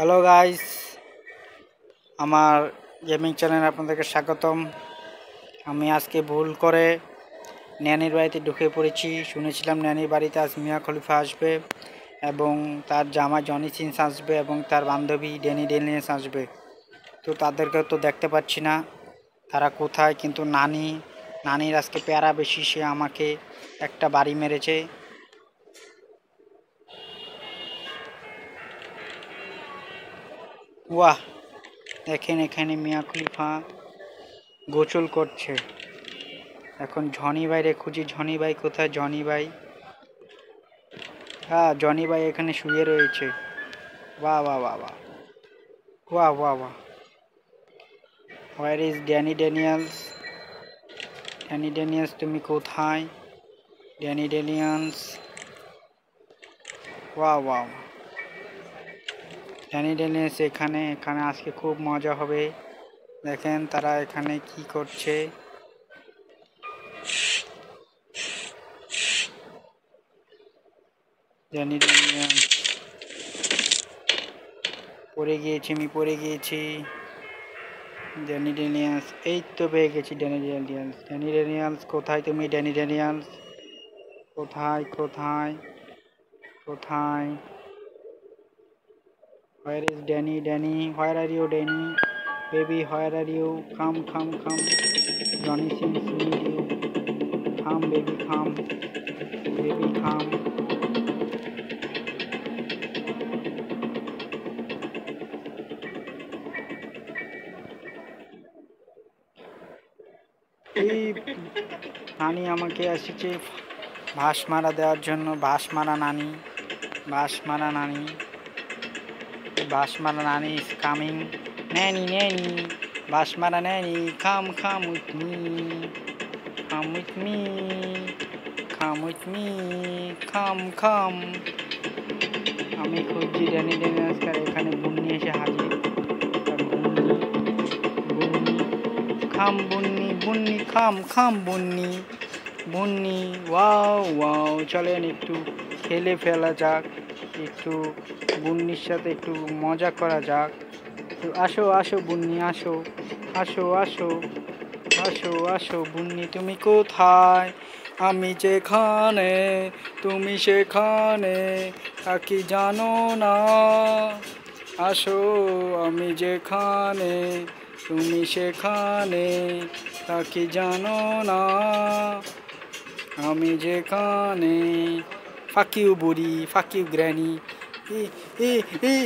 Hello guys, আমার gaming চ্যানেলে আপনাদেরকে স্বাগতম। আমি আজকে ভুল করে ন্যানির বাড়িতে ঢুকে পড়েছি। শুনেছিলাম ন্যানির বাড়িতে আজ মিয়া খলিফা আসবে এবং তার জামাই জনি সিনস আসবে এবং তার বান্ধবী ড্যানি ডেনিয়াস আসবে। তো তাদেরকে তো দেখতে পাচ্ছি না, তারা কোথায়। কিন্তু নানির আজকে প্যারা বেশি, সে আমাকে একটা বাড়ি মেরেছে। ওয়াহ, দেখেন এখানে মিয়া খলিফা গোসল করছে। এখন জনি ভাইরে খুঁজি। জনি ভাই কোথায়? জনি ভাই, হ্যাঁ জনি ভাই এখানে শুয়ে রয়েছে। বাহ বাহ বাহ বাহ, বাহ বাহ বাহ। হোয়ার is Danny Daniels? Danny Daniels তুমি কোথায়? ড্যানি ড্যানিয়েলস, বাহ বাহ। ড্যানি ড্যানিয়েলস এখানে এখানে আজকে খুব মজা হবে। দেখেন তারা এখানে কি করছে। ড্যানি ড্যানিয়েলস, পড়ে গিয়েছি, আমি পড়ে গিয়েছি। ড্যানি ড্যানিয়েলস, এই তো পেয়ে গেছি। ড্যানি ড্যানিয়েলস, ড্যানি ড্যানিয়েলস কোথায় তুমি? ড্যানি ড্যানিয়েলস কোথায় কোথায় কোথায়? Where is Danny? Danny, where are you? Danny baby, where are you? Come come come, Johnny Sins need you. Come baby, come baby, come. এই নানি আমাকে এসেছে ভাস মারা দেওয়ার জন্য। ভাস মারা নানি, ভাস মারা নানি, ভাস মারা নানি ইজ কামিং। ন্যানি ন্যানি, ভাস মারা nanny, come come with me, come with me, come with me, come come. আমি খুঁজছি ড্যানি ড্যানিয়েলসকে, এখানে বুন্নি এসে হাজির। বুন্নি বুন্নি, খাম বুন্নি, বুন্নি খাম, খাম বুন্নি, বুন্নি। ওয়াও ওয়াও, চলেন একটু খেলে ফেলা যাক, একটু বুন্নির সাথে একটু মজা করা যাক। তো আসো আসো বুন্নি, আসো আসো আসো আসো আসো বুন্নি, তুমি কোথায়? আমি যেখানে তুমি সেখানে, তা কি জানো না? আসো, আমি যেখানে তুমি সেখানে, তা কি জানো না? আমি যেখানে। ফাক ইউ বুড়ি, fuck you granny. E E E